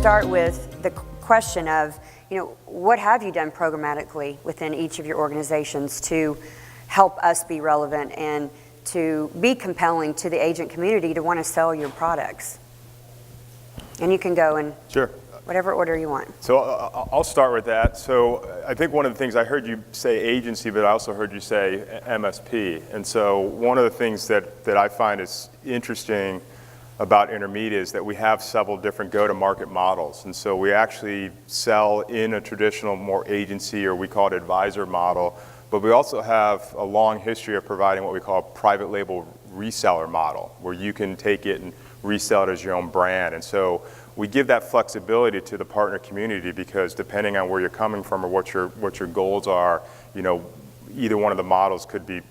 start with the question of, what have you done programmatically within each of your organizations to help us be relevant and to be compelling to the agent community to want to sell your products? And you can go in whatever order you want. So I'll start with that. So I think one of the things, I heard you say agency, but I also heard you say MSP. And so one of the things that I find is interesting about Intermedia is that we have several different go-to-market models. And so we actually sell in a traditional, more agency, or we call it advisor model, but we also have a long history of providing what we call a private label reseller model, where you can take it and resell it as your own brand. And so we give that flexibility to the partner community, because depending on where you're coming from or what your goals are, either one of the models could be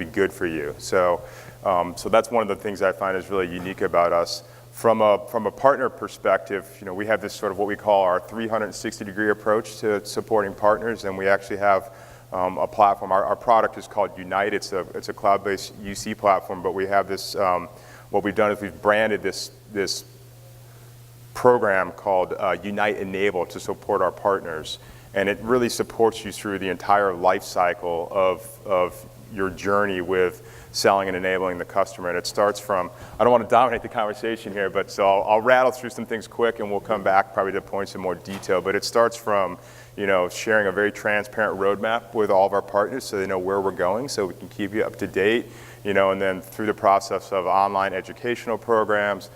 good for you. So that's one of the things I find is really unique about us. From a partner perspective, we have this sort of what we call our 360-degree approach to supporting partners, and we actually have a platform. Our product is called Unite. It's a cloud-based UC platform, but we have this. What we've done is we've branded this program called Unite Enable to support our partners, and it really supports you through the entire life cycle of your journey with selling and enabling the customer. And it starts from, I don't want to dominate the conversation here, but so I'll rattle through some things quick, and we'll come back probably to points in more detail. But it starts from sharing a very transparent roadmap with all of our partners so they know where we're going, so we can keep you up to date, and then through the process of online educational programs,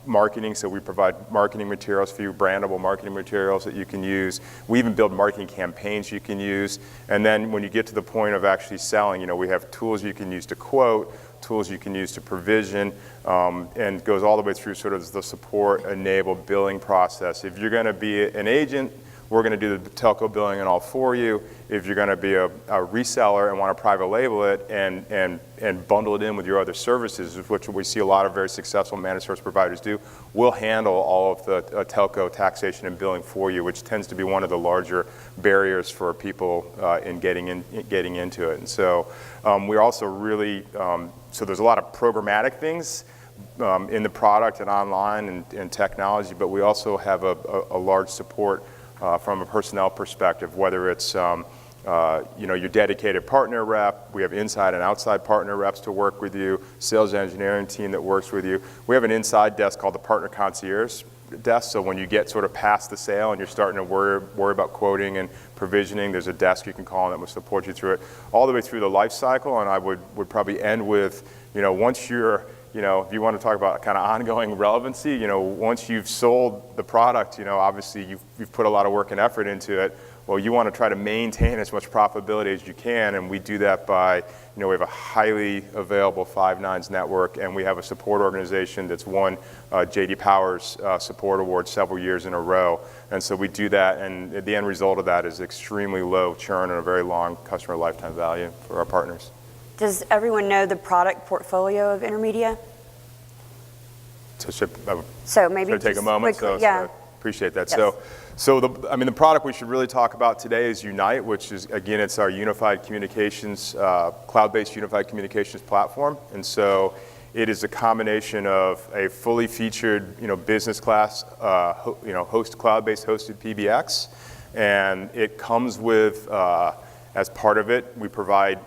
marketing, so we provide marketing materials for you, brandable marketing materials that you can use. We even build marketing campaigns you can use. And then when you get to the point of actually selling, we have tools you can use to quote, tools you can use to provision, and goes all the way through sort of the support, enable, billing process. If you're going to be an agent, we're going to do the telco billing and all for you. If you're going to be a reseller and want to private label it and bundle it in with your other services, which we see a lot of very successful managed service providers do, we'll handle all of the telco taxation and billing for you, which tends to be one of the larger barriers for people in getting into it. And so we're also really, so there's a lot of programmatic things in the product and online and technology, but we also have a large support from a personnel perspective, whether it's your dedicated partner rep. We have inside and outside partner reps to work with you, sales engineering team that works with you. We have an inside desk called the Partner Concierge desk, so when you get sort of past the sale and you're starting to worry about quoting and provisioning, there's a desk you can call that will support you through it all the way through the life cycle. And I would probably end with, once you're, if you want to talk about kind of ongoing relevancy, once you've sold the product, obviously you've put a lot of work and effort into it. Well, you want to try to maintain as much profitability as you can, and we do that by, we have a highly available 5 nines network, and we have a support organization that's won J.D. Power's support award several years in a row. And so we do that, and the end result of that is extremely low churn and a very long customer lifetime value for our partners. Does everyone know the product portfolio of Intermedia? So maybe take a moment. Quickly, so I appreciate that. Yes. So the product we should really talk about today is Unite, which is, again, it's our unified communications, cloud-based unified communications platform. And so it is a combination of a fully featured, business class, cloud-based hosted PBX, and it comes with. As part of it, we provide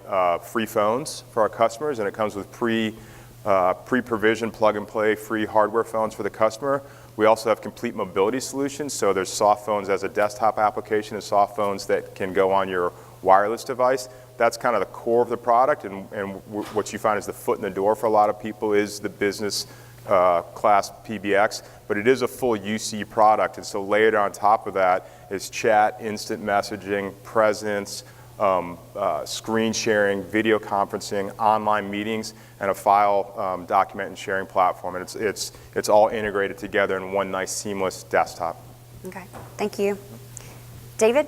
free phones for our customers, and it comes with pre-provisioned plug-and-play free hardware phones for the customer. We also have complete mobility solutions, so there's soft phones as a desktop application and soft phones that can go on your wireless device. That's kind of the core of the product, and what you find is the foot in the door for a lot of people is the business class PBX, but it is a full UC product, and so layered on top of that is chat, instant messaging, presence, screen sharing, video conferencing, online meetings, and a file document and sharing platform. And it's all integrated together in one nice seamless desktop. Okay, thank you. David?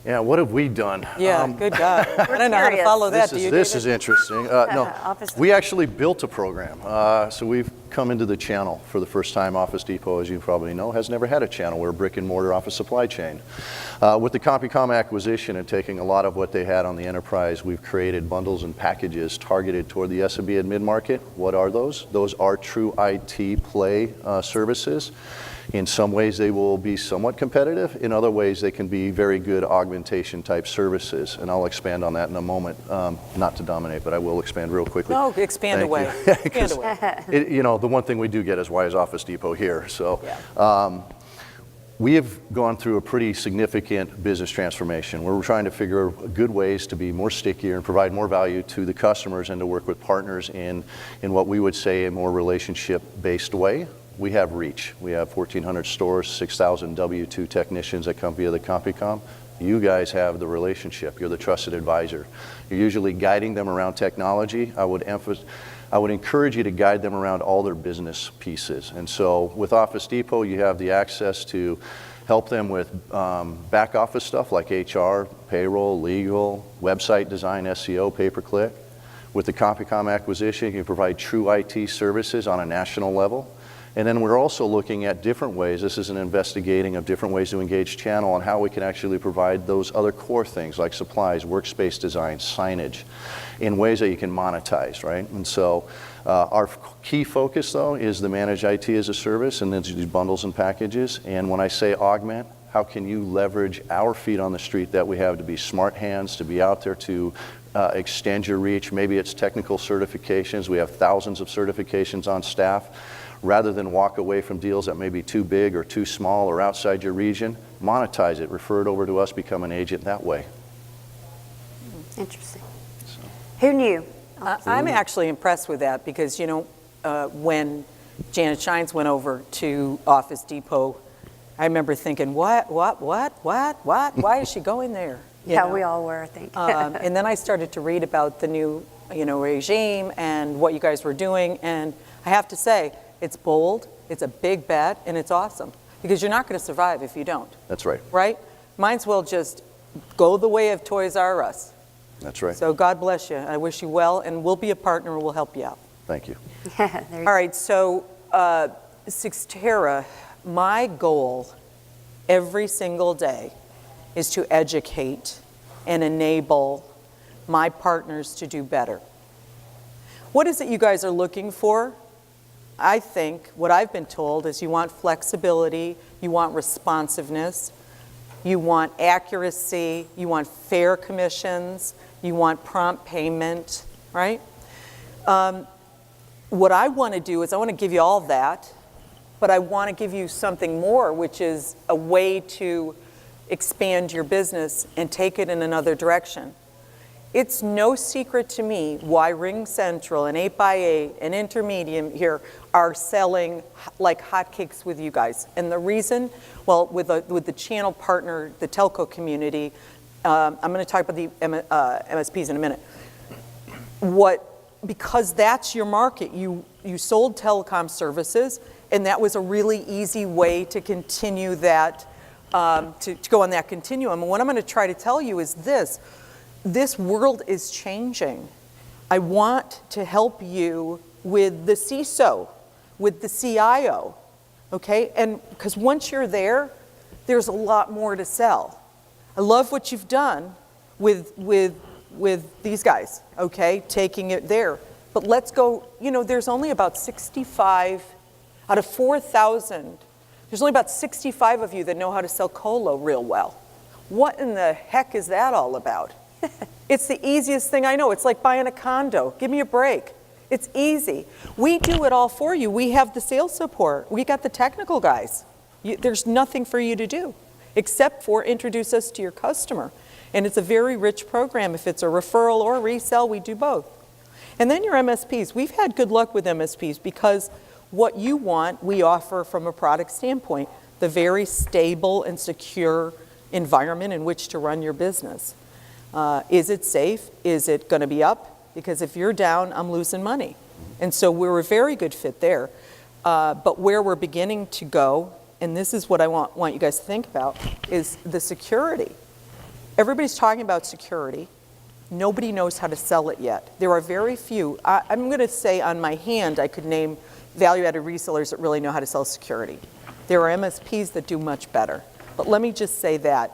Yeah, what have we done? Yeah, good God. I don't know how to follow that. This is interesting. No, we actually built a program. So we've come into the channel for the first time. Office Depot, as you probably know, has never had a channel. We're a brick and mortar office supply chain. With the CompuCom acquisition and taking a lot of what they had on the enterprise, we've created bundles and packages targeted toward the SMB and mid-market. What are those? Those are true IT play services. In some ways, they will be somewhat competitive. In other ways, they can be very good augmentation type services. And I'll expand on that in a moment. Not to dominate, but I will expand real quickly. No, expand Thank away. you. Expand away. You know, the one thing we do get is why is Office Depot here? So. Yeah. We have gone through a pretty significant business transformation where we're trying to figure good ways to be more stickier and provide more value to the customers and to work with partners in what we would say a more relationship-based way. We have reach. We have 1,400 stores, 6,000 W-2 technicians that come via the CompuCom. You guys have the relationship. You're the trusted advisor. You're usually guiding them around technology. I would encourage you to guide them around all their business pieces. And so with Office Depot, you have the access to help them with back office stuff like HR, payroll, legal, website design, SEO, pay-per-click. With the CompuCom acquisition, you can provide true IT services on a national level. And then we're also looking at different ways, this is an investigating of different ways to engage channel and how we can actually provide those other core things like supplies, workspace design, signage, in ways that you can monetize, right? And so our key focus though is the managed IT as a service and then these bundles and packages. And when I say augment, how can you leverage our feet on the street that we have to be smart hands, to be out there to extend your reach? Maybe it's technical certifications. We have thousands of certifications on staff. Rather than walk away from deals that may be too big or too small or outside your region, monetize it, refer it over to us, become an agent that way. Interesting. Who knew? I'm actually impressed with that because, you know, when Janet Shines went over to Office Depot, I remember thinking, what? Why is she going there? You know? We all were, I think. And then I started to read about the new, you know, regime and what you guys were doing, and I have to say, it's bold, it's a big bet, and it's awesome because you're not going to survive if you don't. That's right. Right? Might as well just go the way of Toys R Us. That's right. So God bless you. I wish you well, and we'll be a partner and we'll help you out. Thank you. All right, so Sixterra, my goal every single day is to educate and enable my partners to do better. What is it you guys are looking for? I think what I've been told is you want flexibility, you want responsiveness, you want accuracy, you want fair commissions, you want prompt payment, right? What I want to do is I want to give you all that, but I want to give you something more, which is a way to expand your business and take it in another direction. It's no secret to me why Ring Central and 8x8 and Intermedium here are selling like hotcakes with you guys. And the reason, well, with the channel partner, the telco community, I'm going to talk about the MSPs in a minute. Because that's your market. You sold telecom services, and that was a really easy way to continue that, to go on that continuum. And what I'm going to try to tell you is this world is changing. I want to help you with the CISO, with the CIO, okay? And because once you're there, there's a lot more to sell. I love what you've done with these guys, okay? Taking it there. But let's go, you know, there's only about 65 out of 4,000. There's only about 65 of you that know how to sell colo real well. What in the heck is that all about? It's the easiest thing I know. It's like buying a condo. Give me a break. It's easy. We do it all for you. We have the sales support. We got the technical guys. There's nothing for you to do except for introduce us to your customer. And it's a very rich program. If it's a referral or a resell, we do both. And then your MSPs. We've had good luck with MSPs because what you want, we offer from a product standpoint, the very stable and secure environment in which to run your business. Is it safe? Is it going to be up? Because if you're down, I'm losing money. And so we're a very good fit there. But where we're beginning to go, and this is what I want you guys to think about, is the security. Everybody's talking about security. Nobody knows how to sell it yet. There are very few. I'm going to say on my hand, I could name value-added resellers that really know how to sell security. There are MSPs that do much better. But let me just say that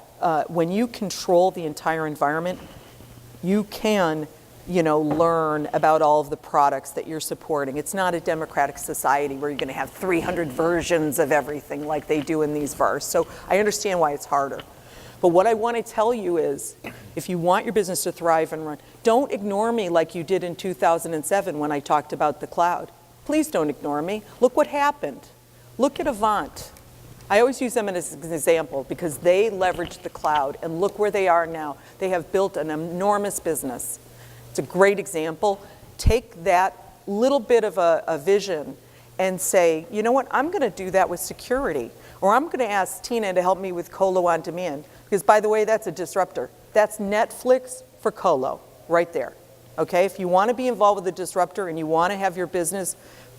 when you control the entire environment, you can learn about all of the products that you're supporting. It's not a democratic society where you're going to have 300 versions of everything like they do in these VARs. So I understand why it's harder. But what I want to tell you is, if you want your business to thrive and run, don't ignore me like you did in 2007 when I talked about the cloud. Please don't ignore me. Look what happened. Look at Avant. I always use them as an example because they leveraged the cloud, and look where they are now. They have built an enormous business. It's a great example. Take that little bit of a vision and say, you know what, I'm going to do that with security, or I'm going to ask Tina to help me with Colo on Demand, because by the way, that's a disruptor. That's Netflix for Colo, right there. Okay, if you want to be involved with a disruptor and you want to have your business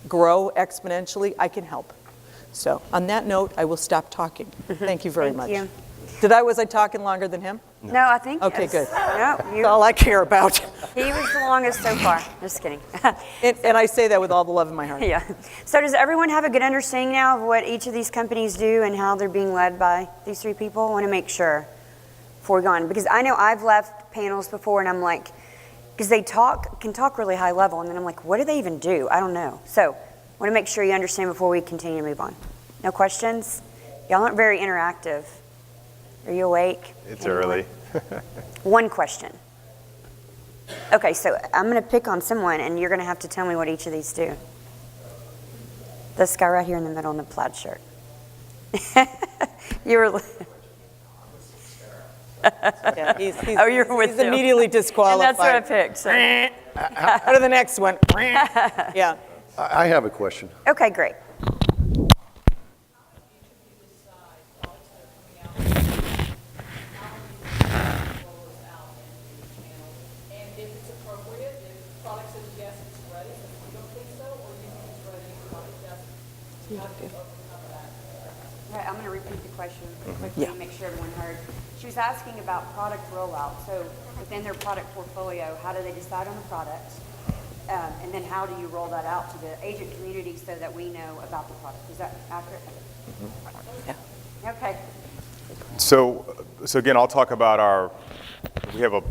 grow exponentially, I can help. So on that note, I will stop talking. Thank you very much. Thank you. Was I talking longer than him? No, I think Okay, good. No, That's all I care about. he was the longest so far. Just kidding. And I say that with all the love in my heart. Yeah. So does everyone have a good understanding now of what each of these companies do and how they're being led by these three people? I want to make sure before we go on, because I know I've left panels before and I'm like, because they can talk really high level, and then I'm like, what do they even do? I don't know. So I want to make sure you understand before we continue to move on. No questions? Y'all aren't very interactive. Are you awake? It's Anyone? early. One question. Okay, so I'm going to pick on someone, and you're going to have to tell me what each of these do. This guy right here in the middle in the plaid shirt. You were. Yeah, he's Oh, you're with he's them. immediately And disqualified. that's what I picked. So. Go to the next one. Yeah. I have a question. Okay, great. Right, I'm going to repeat the question quickly to make sure everyone heard. She was asking about product rollout. So within their product portfolio, how do they decide on the product? And then how do you roll that out to the agent community so that we know about the product? Is that accurate? Yeah. Okay. So again, I'll talk about we have a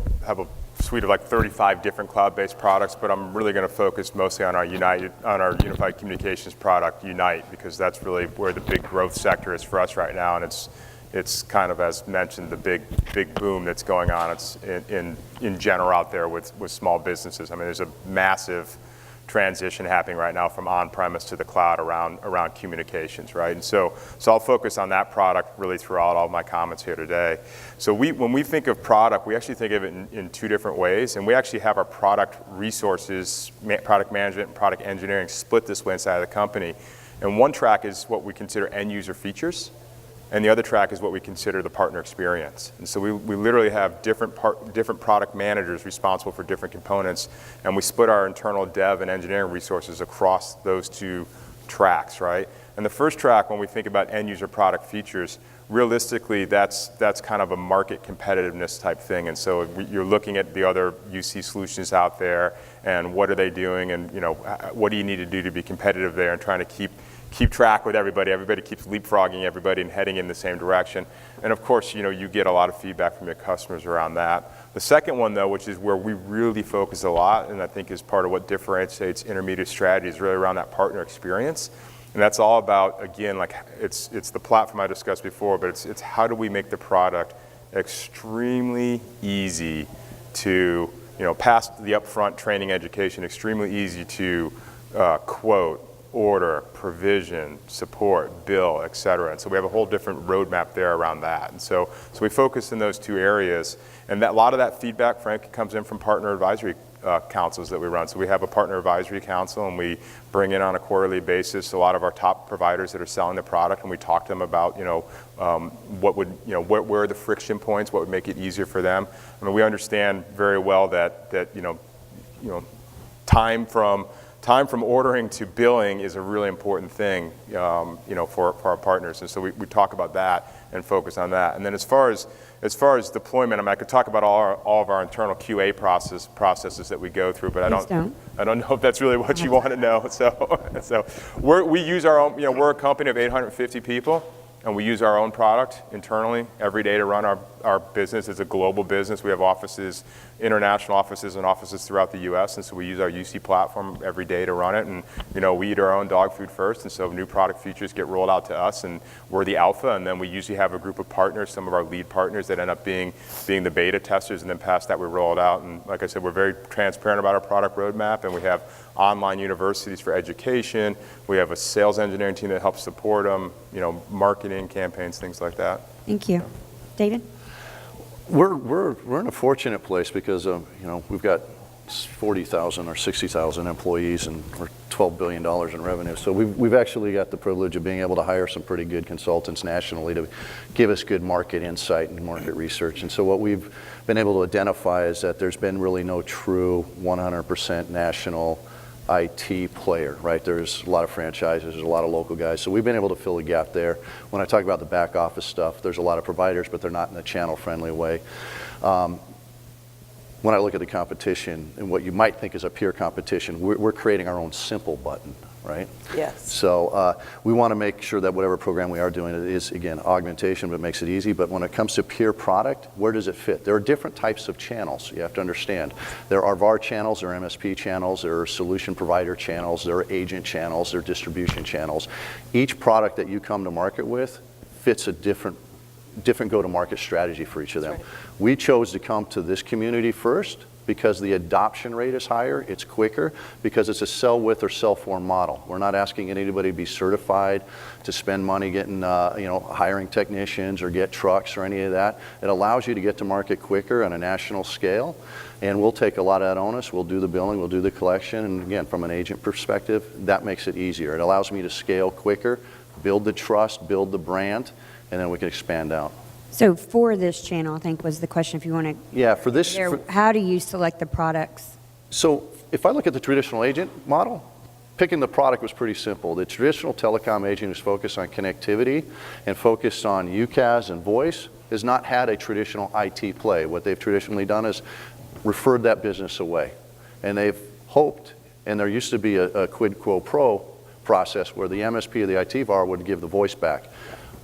suite of like 35 different cloud-based products, but I'm really going to focus mostly on our unified communications product, Unite, because that's really where the big growth sector is for us right now, and it's kind of, as mentioned, the big boom that's going on. It's in general out there with small businesses. I mean, there's a massive transition happening right now from on-premise to the cloud around communications, right? And so I'll focus on that product really throughout all my comments here today. So when we think of product, we actually think of it in two different ways, and we actually have our product resources, product management and product engineering split this way inside of the company. And one track is what we consider end user features, and the other track is what we consider the partner experience. And so we literally have different product managers responsible for different components, and we split our internal dev and engineering resources across those two tracks, right? And the first track, when we think about end user product features, realistically, that's kind of a market competitiveness type thing. And so you're looking at the other UC solutions out there, and what are they doing, and what do you need to do to be competitive there, and trying to keep track with everybody. Everybody keeps leapfrogging everybody and heading in the same direction. And of course, you get a lot of feedback from your customers around that. The second one, though, which is where we really focus a lot, and I think is part of what differentiates intermediate strategy, is really around that partner experience. And that's all about, again, like it's the platform I discussed before, but it's how do we make the product extremely easy to, past the upfront training education, extremely easy to quote, order, provision, support, bill, et cetera. And so we have a whole different roadmap there around that. And so we focus in those two areas. And a lot of that feedback, frankly, comes in from partner advisory councils that we run. So we have a partner advisory council, and we bring in on a quarterly basis a lot of our top providers that are selling the product, and we talk to them about, where are the friction points, what would make it easier for them. I mean, we understand very well that time from ordering to billing is a really important thing, for our partners. And so we talk about that and focus on that. And then as far as deployment, I could talk about all of our internal QA processes that we go through, but I don't know if that's really what you want to know. So we use our own. We're a company of 850 people, and we use our own product internally every day to run our business is a global business. We have offices, international offices, and offices throughout the U.S., and so we use our UC platform every day to run it. And we eat our own dog food first, and so new product features get rolled out to us, and we're the alpha. And then we usually have a group of partners, some of our lead partners, that end up being the beta testers, and then past that we roll it out. And like I said, we're very transparent about our product roadmap, and we have online universities for education. We have a sales engineering team that helps support them, marketing campaigns, things like that. Thank you. David? We're in a fortunate place because we've got 40,000 or 60,000 employees and we're $12 billion in revenue. So we've actually got the privilege of being able to hire some pretty good consultants nationally to give us good market insight and market research. And so what we've been able to identify is that there's been really no true 100% national IT player, right? There's a lot of franchises, there's a lot of local guys. So we've been able to fill a gap there. When I talk about the back office stuff, there's a lot of providers, but they're not in a channel-friendly way. When I look at the competition and what you might think is a peer competition, we're creating our own simple button, right? Yes. So we want to make sure that whatever program we are doing is, again, augmentation, but makes it easy. But when it comes to peer product, where does it fit? There are different types of channels, you have to understand. There are VAR channels, there are MSP channels, there are solution provider channels, there are agent channels, there are distribution channels. Each product that you come to market with fits a different go-to-market strategy for each of them. Right. We chose to come to this community first because the adoption rate is higher, it's quicker, because it's a sell with or sell for model. We're not asking anybody to be certified, to spend money getting, hiring technicians or get trucks or any of that. It allows you to get to market quicker on a national scale, and we'll take a lot of that onus. We'll do the billing, we'll do the collection, and again, from an agent perspective, that makes it easier. It allows me to scale quicker, build the trust, build the brand, and then we can expand out. So for this channel, I think was the question, if you want to. Yeah, for this. How do you select the products? So if I look at the traditional agent model, picking the product was pretty simple. The traditional telecom agent who's focused on connectivity and focused on UCaaS and voice has not had a traditional IT play. What they've traditionally done is referred that business away. And they've hoped, and there used to be a quid quo pro process where the MSP or the IT VAR would give the voice back.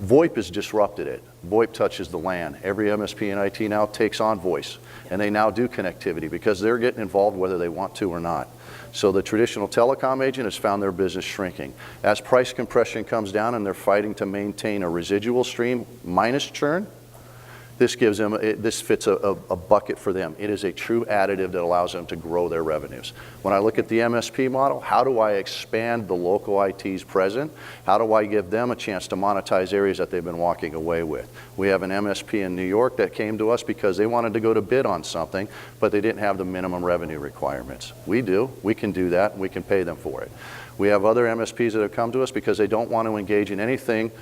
VoIP has disrupted it. VoIP touches the LAN. Every MSP and IT now takes on voice, and they now do connectivity because they're getting involved whether they want to or not. So the traditional telecom agent has found their business shrinking. As price compression comes down and they're fighting to maintain a residual stream minus churn, this gives them, this fits a bucket for them. It is a true additive that allows them to grow their revenues. When I look at the MSP model, how do I expand the local ITs present? How do I give them a chance to monetize areas that they've been walking away with? We have an MSP in New York that came to us because they wanted to go to bid on something, but they didn't have the minimum revenue requirements. We do. We can do that, and we can pay them for it. We have other MSPs that have come to us because they don't want to engage in anything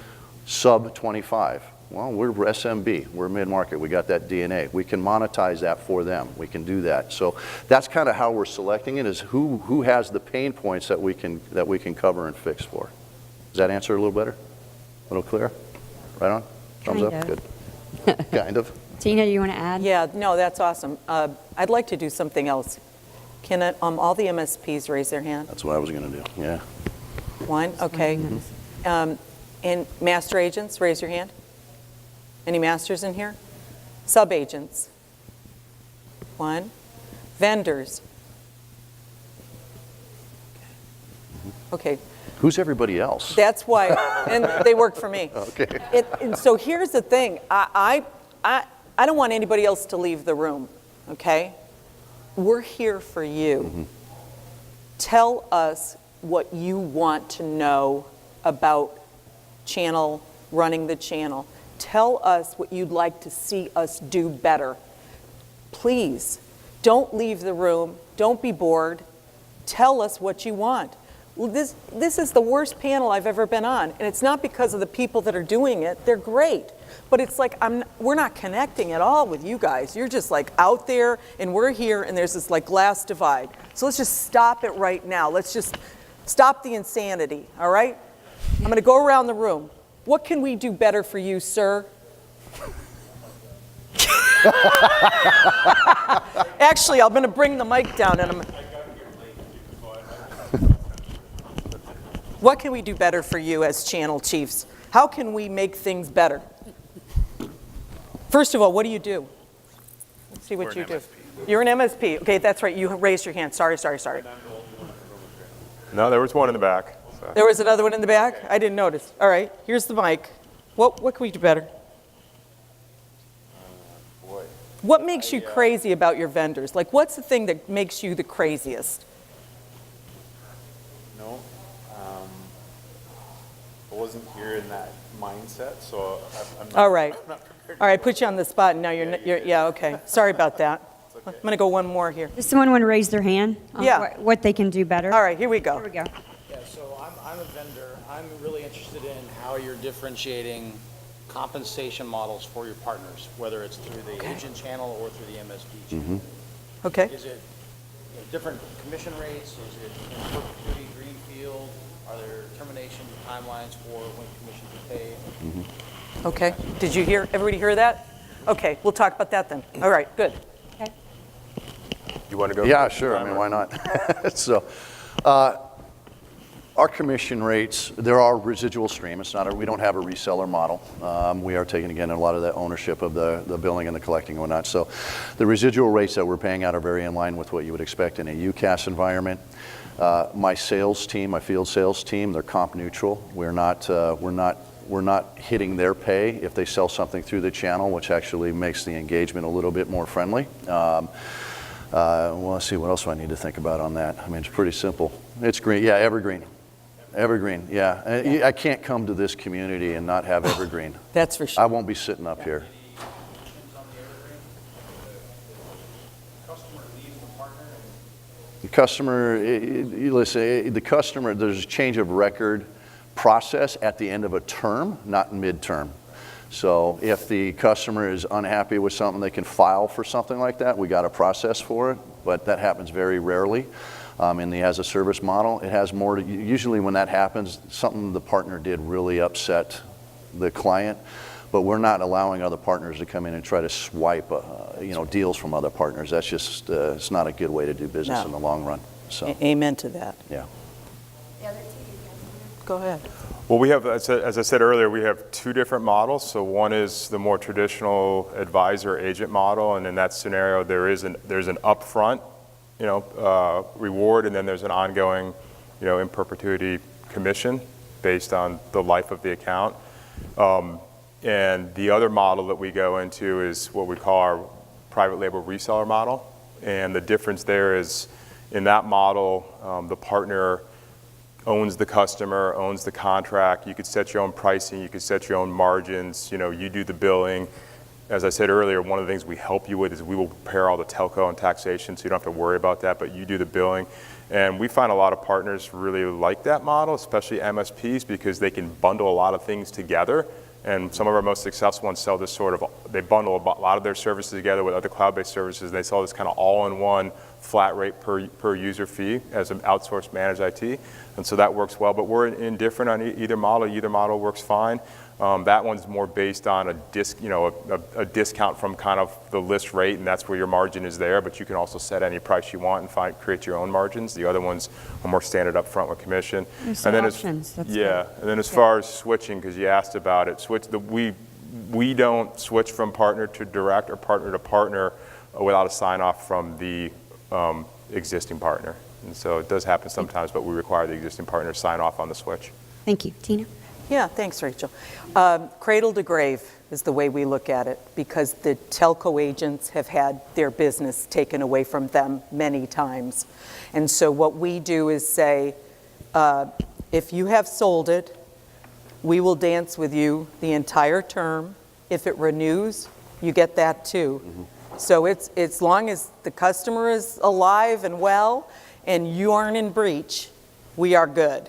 sub 25. Well, we're SMB, we're mid-market, we got that DNA. We can monetize that for them, we can do that. So that's kind of how we're selecting it, is who has the pain points that we can cover and fix for. Does that answer a little better? A little clearer? Right on? Thumbs up? Good. Kind of. Tina, you want to add? Yeah, no, that's awesome. I'd like to do something else. Can all the MSPs raise their hand? That's what I was going to do, yeah. One, okay. And master agents, raise your hand. Any masters in here? Sub-agents? One. Vendors? Okay. Who's everybody else? That's why, and they work for me. Okay. And so here's the thing. I don't want anybody else to leave the room, okay? We're here for you. Mm-hmm. Tell us what you want to know about channel, running the channel. Tell us what you'd like to see us do better. Please, don't leave the room. Don't be bored. Tell us what you want. Well, this is the worst panel I've ever been on, and it's not because of the people that are doing it. They're great. But it's like we're not connecting at all with you guys. You're just like out there, and we're here, and there's this like glass divide. So let's just stop it right now. Let's just stop the insanity, all right? I'm going to go around the room. What can we do better for you, sir? Actually, I'm going to bring the mic down, and what can we do better for you as channel chiefs? How can we make things better? First of all, what do you do? Let's see what We're you an do. MSP. You're an MSP. Okay, that's right. You raised your hand. Sorry. No, there was one in the back. So. There was another one in the back? I didn't notice. All right, here's the mic. What can we do better? What makes you crazy about your vendors? Like, what's the thing that makes you the craziest? No, I wasn't here in that mindset, so I'm not, All right. I'm not prepared. All right, put you on the spot, and now yeah, okay. Sorry about that. I'm going to go one more here. Does someone want to raise their hand? On Yeah. What they can do better? All right, here we go. Here we go. Yeah, so I'm a vendor. I'm really interested in how you're differentiating compensation models for your partners, whether it's through the agent channel or through the MSP channel. Okay. Is it different commission rates? Is it in perpetuity, greenfield? Are there termination timelines for when commissions are paid? Okay. Did you hear, everybody hear that? Okay, we'll talk about that then. All right, good. Okay. You want to go? Yeah, sure. I mean, why not? So, our commission rates, there are residual stream. It's not we don't have a reseller model. We are taking, again, a lot of that ownership of the billing and the collecting and whatnot. So the residual rates that we're paying out are very in line with what you would expect in a UCAS environment. My sales team, my field sales team, they're comp neutral. We're not hitting their pay if they sell something through the channel, which actually makes the engagement a little bit more friendly. Well, let's see, what else do I need to think about on that? I mean, it's pretty simple. It's green, yeah, evergreen. Evergreen, yeah. I can't come to this community and not have evergreen. That's for I sure. won't be sitting up here. The customer, listen, the customer, there's a change of record process at the end of a term, not midterm. So if the customer is unhappy with something, they can file for something like that. We got a process for it, but that happens very rarely. In the as a service model, it has more to, usually when that happens, something the partner did really upset the client, but we're not allowing other partners to come in and try to swipe deals from other partners. That's just, it's not a good way to do business No. in the long run. So, Amen to that. yeah. Go ahead. Well, we have, as I said earlier, we have two different models. So one is the more traditional advisor agent model, and in that scenario, there's an upfront, reward, and then there's an ongoing, in perpetuity commission based on the life of the account. And the other model that we go into is what we call our private label reseller model. And the difference there is in that model, the partner owns the customer, owns the contract. You could set your own pricing, you could set your own margins, you do the billing. As I said earlier, one of the things we help you with is we will prepare all the telco and taxation, so you don't have to worry about that, but you do the billing. And we find a lot of partners really like that model, especially MSPs, because they can bundle a lot of things together. And some of our most successful ones sell this they bundle a lot of their services together with other cloud-based services, and they sell this kind of all-in-one flat rate per user fee as an outsourced managed IT. And so that works well, but we're indifferent on either model. Either model works fine. That one's more based on a discount from kind of the list rate, and that's where your margin is there, but you can also set any price you want and create your own margins. The other ones are more standard up front with commission. There's some options. That's good. And then as far as switching, because you asked about it, we don't switch from partner to direct or partner to partner without a sign off from the existing partner. And so it does happen sometimes, but we require the existing partner to sign off on the switch. Thank you. Tina? Yeah, thanks, Rachel. Cradle to grave is the way we look at it, because the telco agents have had their business taken away from them many times. And so what we do is say, if you have sold it, we will dance with you the entire term. If it renews, you get that too. Mm-hmm. So it's as long as the customer is alive and well and you aren't in breach, we are good.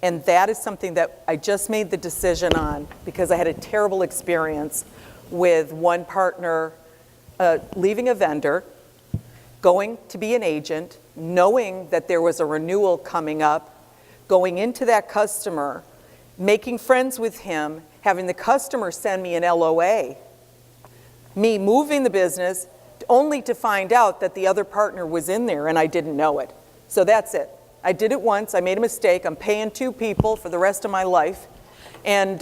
And that is something that I just made the decision on because I had a terrible experience with one partner leaving a vendor, going to be an agent, knowing that there was a renewal coming up, going into that customer, making friends with him, having the customer send me an LOA, me moving the business, only to find out that the other partner was in there and I didn't know it. So that's it. I did it once. I made a mistake. I'm paying two people for the rest of my life. And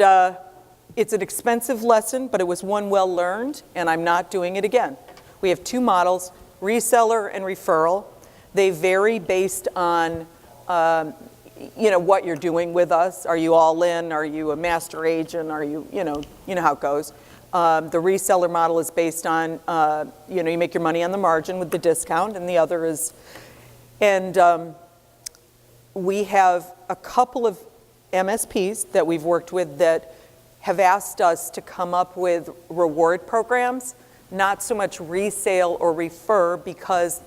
It's an expensive lesson, but it was one well learned, and I'm not doing it again. We have two models, reseller and referral. They vary based on what you're doing with us. Are you all in? Are you a master agent? Are you, you know how it goes. The reseller model is based on, you make your money on the margin with the discount, and the other is, and we have a couple of MSPs that we've worked with that have asked us to come up with reward programs, not so much resale or refer, because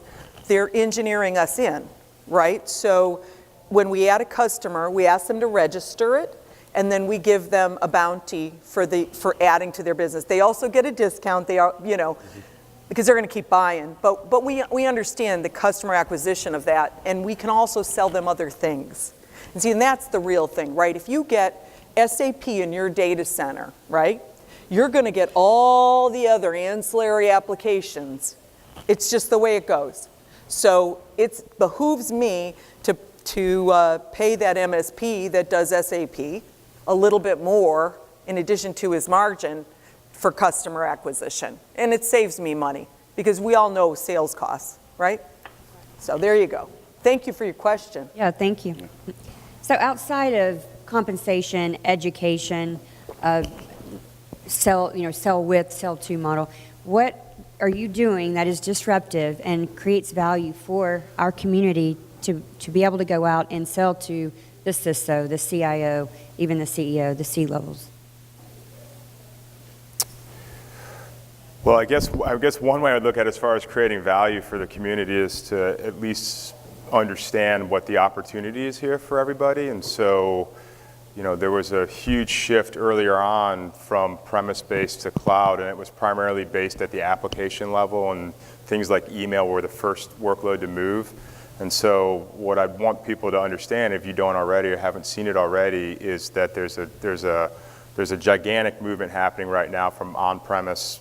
they're engineering us in, right? So when we add a customer, we ask them to register it, and then we give them a bounty for adding to their business. They also get a discount. They are, because they're going to keep buying. But we understand the customer acquisition of that, and we can also sell them other things. And see, and that's the real thing, right? If you get SAP in your data center, right, you're going to get all the other ancillary applications. It's just the way it goes. So it behooves me to pay that MSP that does SAP a little bit more in addition to his margin for customer acquisition. And it saves me money because we all know sales costs, right? So there you go. Thank you for your question. Yeah, thank you. So outside of compensation, education, sell with, sell to model, what are you doing that is disruptive and creates value for our community to be able to go out and sell to the CISO, the CIO, even the CEO, the C-levels? Well, I guess one way I'd look at it as far as creating value for the community is to at least understand what the opportunity is here for everybody. And so, there was a huge shift earlier on from premise-based to cloud, and it was primarily based at the application level, and things like email were the first workload to move. And so what I want people to understand, if you don't already or haven't seen it already, is that there's a gigantic movement happening right now from on-premise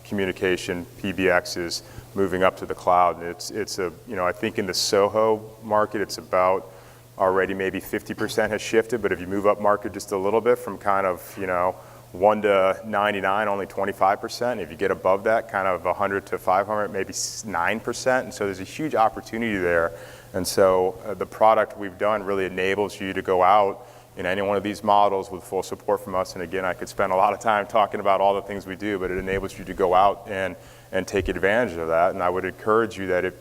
communication, PBXs, moving up to the cloud. And it's I think in the SOHO market, it's about already maybe 50% has shifted, but if you move up market just a little bit from kind of, 1 to 99, only 25%. If you get above that, kind of 100 to 500, maybe 9%. And so there's a huge opportunity there. And so the product we've done really enables you to go out in any one of these models with full support from us. And again, I could spend a lot of time talking about all the things we do, but it enables you to go out and take advantage of that. And I would encourage you that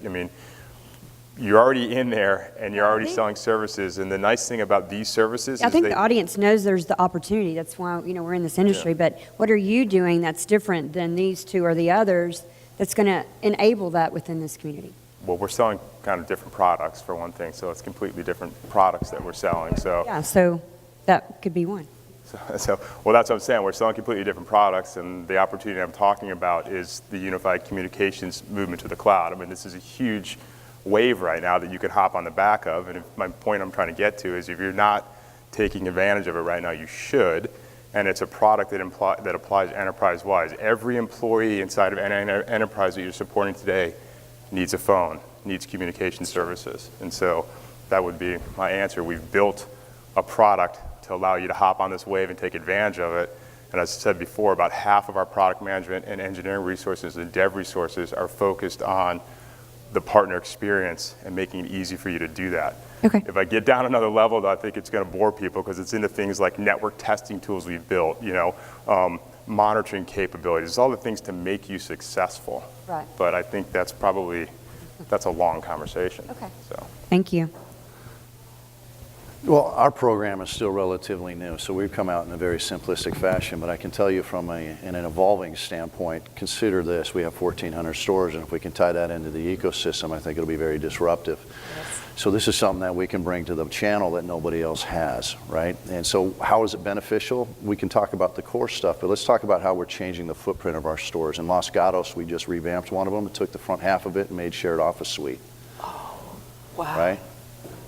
you're already in there and you're already selling services. And the nice thing about these services is I think the audience knows there's the opportunity. That's why, we're in this industry. Yeah. But what are you doing that's different than these two or the others that's going to enable that within this community? Well, we're selling kind of different products for one thing. So it's completely different products that we're selling. So yeah, so that could be one. Well, that's what I'm saying. We're selling completely different products, and the opportunity I'm talking about is the unified communications movement to the cloud. I mean, this is a huge wave right now that you could hop on the back of, and my point I'm trying to get to is if you're not taking advantage of it right now, you should, and it's a product that applies enterprise-wise. Every employee inside of any enterprise that you're supporting today needs a phone, needs communication services, and so that would be my answer. We've built a product to allow you to hop on this wave and take advantage of it, and as I said before, about half of our product management and engineering resources and dev resources are focused on the partner experience and making it easy for you to do that. Okay. If I get down another level, though, I think it's going to bore people because it's into things like network testing tools we've built, monitoring capabilities. It's all the things to make you successful. Right. But I think that's a long conversation. Okay. So. Thank you. Well, our program is still relatively new, so we've come out in a very simplistic fashion, but I can tell you from an evolving standpoint, consider this, we have 1,400 stores, and if we can tie that into the ecosystem, I think it'll be very disruptive. Yes. So this is something that we can bring to the channel that nobody else has, right? And so how is it beneficial? We can talk about the core stuff, but let's talk about how we're changing the footprint of our stores. In Los Gatos, we just revamped one of them and took the front half of it and made shared office suite. Oh, wow. Right?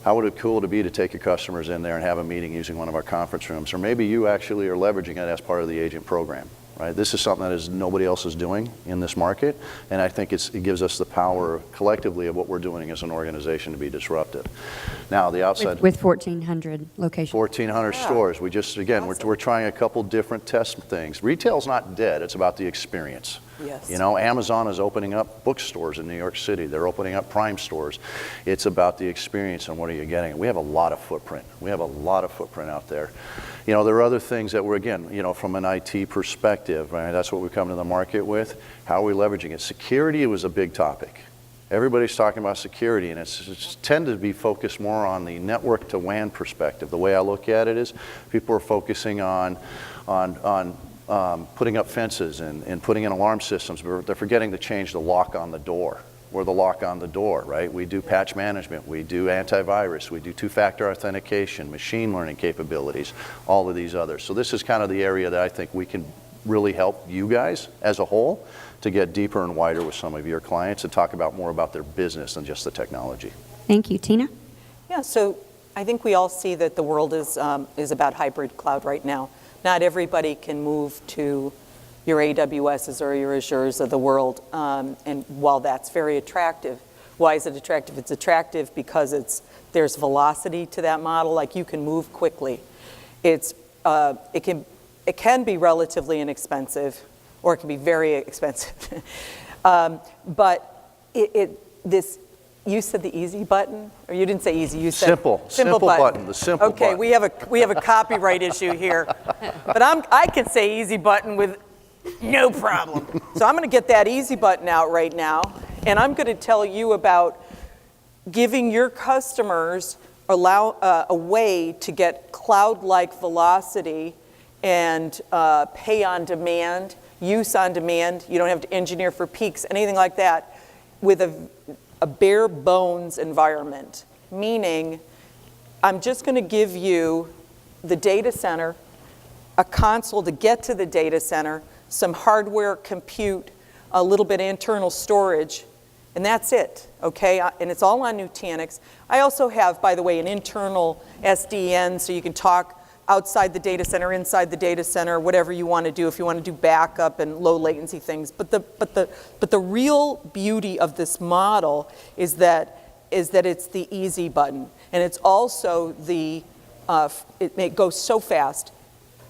How would it cool to be to take your customers in there and have a meeting using one of our conference rooms? Or maybe you actually are leveraging it as part of the agent program. right? This is something that nobody else is doing in this market, and I think it gives us the power collectively of what we're doing as an organization to be disruptive. Now, the outside... With 1,400 locations. 1,400 Yeah. stores. We just, again, Awesome. we're trying a couple different test things. Retail's not dead, it's about the experience. Yes. You know, Amazon is opening up bookstores in New York City. They're opening up Prime stores. It's about the experience and what are you getting. We have a lot of footprint. We have a lot of footprint out there. You know, there are other things that we're, again, you know, from an IT perspective, right? That's what we come to the market with. How are we leveraging it? Security was a big topic. Everybody's talking about security, and it's tend to be focused more on the network to WAN perspective. The way I look at it is people are focusing on putting up fences and putting in alarm systems, but they're forgetting to change the lock on the door. We're the lock on the door, right? We do patch management, we do antivirus, we do two-factor authentication, machine learning capabilities, all of these others. So this is kind of the area that I think we can really help you guys as a whole to get deeper and wider with some of your clients and talk about more about their business than just the technology. Thank you. Tina? Yeah, so I think we all see that the world is about hybrid cloud right now. Not everybody can move to your AWSs or your Azures of the world, and while that's very attractive, why is it attractive? It's attractive because there's velocity to that model, like you can move quickly. It can be relatively inexpensive, or it can be very expensive. But you said the easy button, or you didn't say easy, you said Simple button, the simple okay, button. we have a copyright issue here. But I can say easy button with no problem. So I'm going to get that easy button out right now, and I'm going to tell you about giving your customers a way to get cloud-like velocity and pay on demand, use on demand. You don't have to engineer for peaks, anything like that, with a bare bones environment. Meaning, I'm just going to give you the data center, a console to get to the data center, some hardware, compute, a little bit of internal storage, and that's it, okay? And it's all on Nutanix. I also have, by the way, an internal SDN, so you can talk outside the data center, inside the data center, whatever you want to do, if you want to do backup and low latency things. But the real beauty of this model is that it's the easy button, and it's also it goes so fast.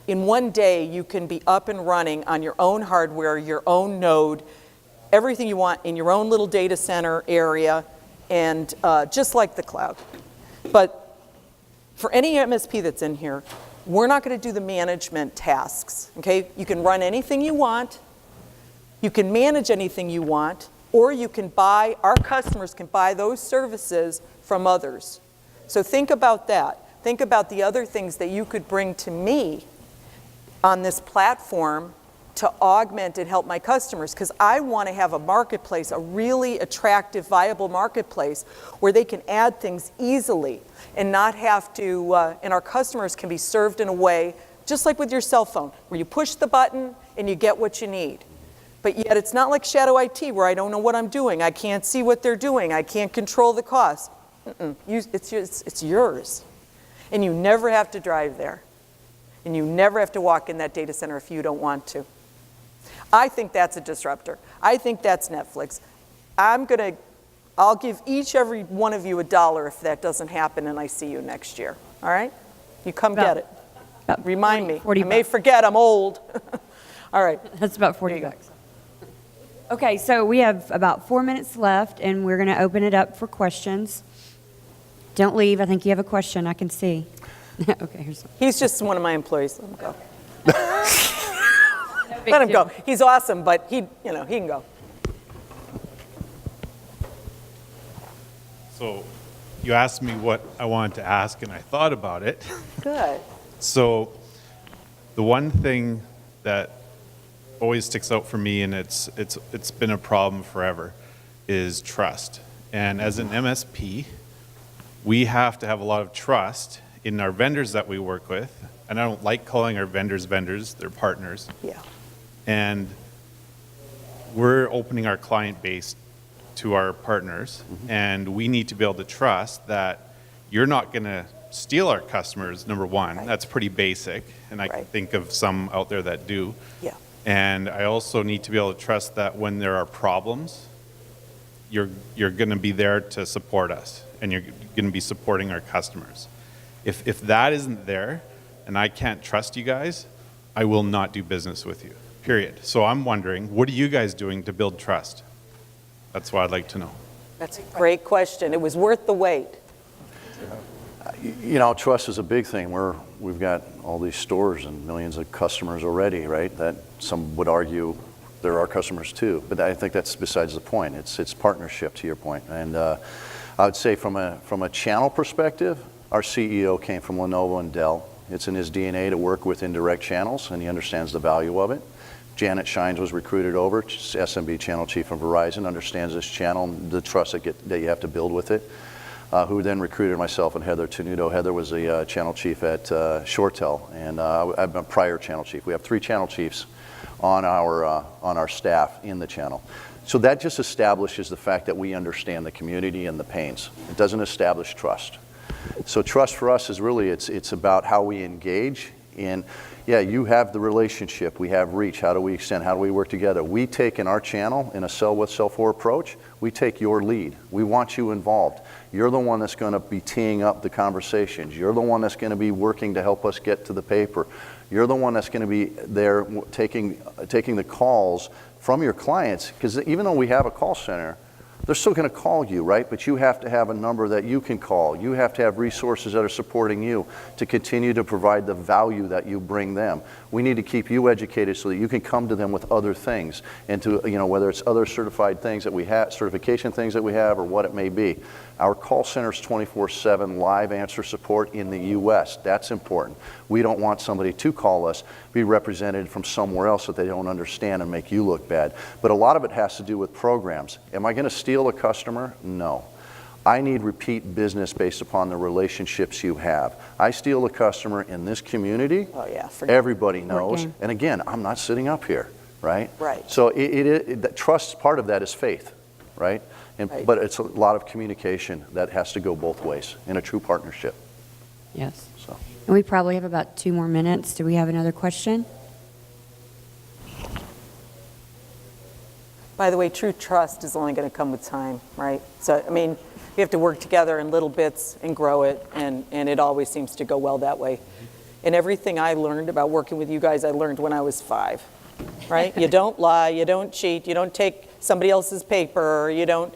In one day, you can be up and running on your own hardware, your own node, everything you want in your own little data center area, and just like the cloud. But for any MSP that's in here, we're not going to do the management tasks, okay? You can run anything you want, you can manage anything you want, or you can buy, our customers can buy those services from others. So think about that. Think about the other things that you could bring to me on this platform to augment and help my customers, because I want to have a marketplace, a really attractive, viable marketplace where they can add things easily and not have to, and our customers can be served in a way, just like with your cell phone, where you push the button and you get what you need. But yet it's not like Shadow IT, where I don't know what I'm doing, I can't see what they're doing, I can't control the cost. It's yours. And you never have to drive there. And you never have to walk in that data center if you don't want to. I think that's a disruptor. I think that's Netflix. I'll give every one of you $1 if that doesn't happen and I see you next year. All right? You come get it. Remind me. 40 I may forget, I'm old. All right. That's about 40 bucks. Okay, so we have about 4 minutes left, and we're going to open it up for questions. Don't leave. I think you have a question. I can see. Okay, here's one. He's just one of my employees. Let him go. No big Let him deal. go. He's awesome, but he can go. So you asked me what I wanted to ask, and I thought about it. Good. So the one thing that always sticks out for me, and it's been a problem forever, is trust. And as an MSP, we have to have a lot of trust in our vendors that we work with. And I don't like calling our vendors, they're partners. Yeah. And we're opening our client base to our partners, and we need to be able to trust that you're not going to steal our customers, number one. Right. That's pretty basic, and I can Right. think of some out there that do. Yeah. And I also need to be able to trust that when there are problems, you're going to be there to support us, and you're going to be supporting our customers. If that isn't there, and I can't trust you guys, I will not do business with you, period. So I'm wondering, what are you guys doing to build trust? That's what I'd like to know. That's a great question. It was worth the wait. You know, trust is a big thing. We've got all these stores and millions of customers already, right? That some would argue they're our customers too, but I think that's besides the point. It's partnership, to your point. And I would say from a channel perspective, our CEO came from Lenovo and Dell. It's in his DNA to work with indirect channels, and he understands the value of it. Janet Shines was recruited over, SMB channel chief from Verizon, understands this channel and the trust that you have to build with it. Who then recruited myself and Heather Tenuto. Heather was the channel chief at ShoreTel, and I'm a prior channel chief. We have 3 channel chiefs on our staff in the channel. So that just establishes the fact that we understand the community and the pains. It doesn't establish trust. So trust for us is really, it's about how we engage in, yeah, you have the relationship, we have reach, how do we extend, how do we work together? We take in our channel, in a sell with, sell for approach, we take your lead. We want you involved. You're the one that's going to be teeing up the conversations. You're the one that's going to be working to help us get to the paper. You're the one that's going to be there taking the calls from your clients, because even though we have a call center, they're still going to call you, right? But you have to have a number that you can call. You have to have resources that are supporting you to continue to provide the value that you bring them. We need to keep you educated so that you can come to them with other things, and to, you know, whether it's other certified things that we have, certification things that we have, or what it may be. Our call center is 24/7 live answer support in the U.S. That's important. We don't want somebody to call us, be represented from somewhere else that they don't understand and make you look bad. But a lot of it has to do with programs. Am I going to steal a customer? No. I need repeat business based upon the relationships you have. I steal a customer in this community, Oh, yeah. everybody knows. And again, I'm not sitting up here, right? Right. So the trust, part of that is faith, right? Right. But it's a lot of communication that has to go both ways in a true partnership. Yes. So. And we probably have about 2 more minutes. Do we have another question? By the way, true trust is only going to come with time, right? So, I mean, we have to work together in little bits and grow it, and it always seems to go well that way. And everything I learned about working with you guys, I learned when I was 5, right? You don't lie, you don't cheat, you don't take somebody else's paper, you don't,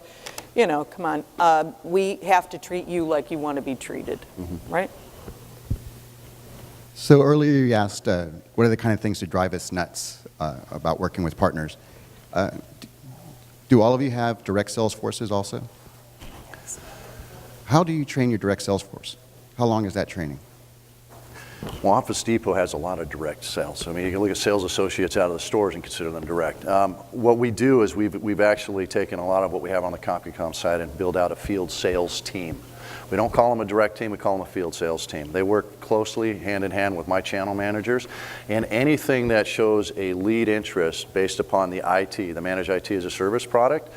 you know, come on. We have to treat you like you want to be treated, right? So earlier you asked, what are the kind of things that drive us nuts about working with partners? Do all of you have direct sales forces also? How do you train your direct sales force? How long is that training? Well, Office Depot has a lot of direct sales. I mean, you can look at sales associates out of the stores and consider them direct. What we do is we've actually taken a lot of what we have on the CompuCom side and build out a field sales team. We don't call them a direct team, we call them a field sales team. They work closely hand in hand with my channel managers, and anything that shows a lead interest based upon the IT, the Managed IT as a Service product,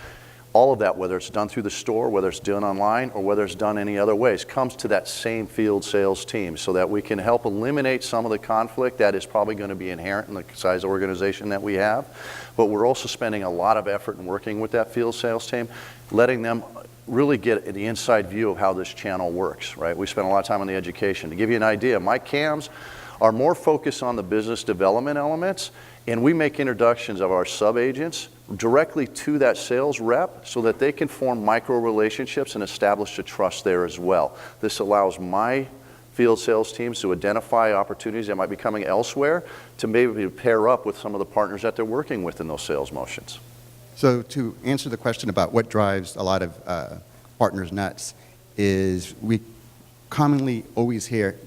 all of that, whether it's done through the store, whether it's done online, or whether it's done any other ways, comes to that same field sales team so that we can help eliminate some of the conflict that is probably going to be inherent in the size of organization that we have. But we're also spending a lot of effort in working with that field sales team, letting them really get the inside view of how this channel works, right? We spend a lot of time on the education. To give you an idea, my CAMs are more focused on the business development elements, and we make introductions of our sub-agents directly to that sales rep so that they can form micro relationships and establish a trust there as well. This allows my field sales teams to identify opportunities that might be coming elsewhere to maybe pair up with some of the partners that they're working with in those sales motions. So to answer the question about what drives a lot of partners nuts is we commonly always hear,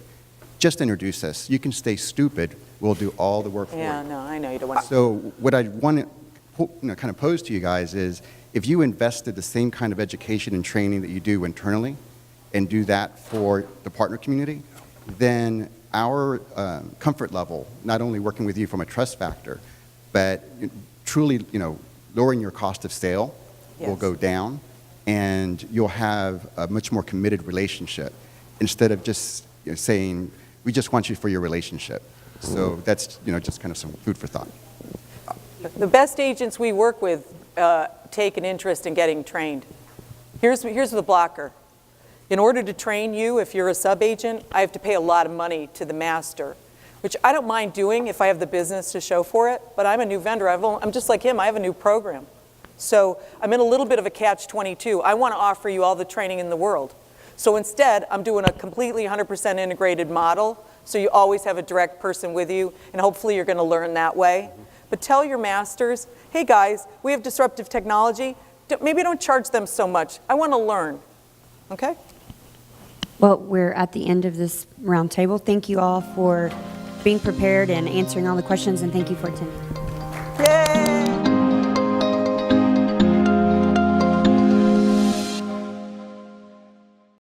just introduce us. You can stay stupid. We'll do all the work for you. Yeah, no, I know you don't want to. So what I want to kind of pose to you guys is if you invested the same kind of education and training that you do internally and do that for the partner community, then our comfort level, not only working with you from a trust factor, but truly, lowering your cost of sale will Yes. go down, and you'll have a much more committed relationship instead of just saying, we just want you for your relationship. So that's, just kind of some food for thought. The best agents we work with take an interest in getting trained. Here's the blocker. In order to train you, if you're a sub-agent, I have to pay a lot of money to the master, which I don't mind doing if I have the business to show for it, but I'm a new vendor. I'm just like him. I have a new program. So I'm in a little bit of a catch-22. I want to offer you all the training in the world. So instead, I'm doing a completely 100% integrated model, so you always have a direct person with you, and hopefully you're going to learn that way. But tell your masters, hey guys, we have disruptive technology. Maybe don't charge them so much. I want to learn. Okay? Well, we're at the end of this roundtable. Thank you all for being prepared and answering all the questions, and thank you for attending.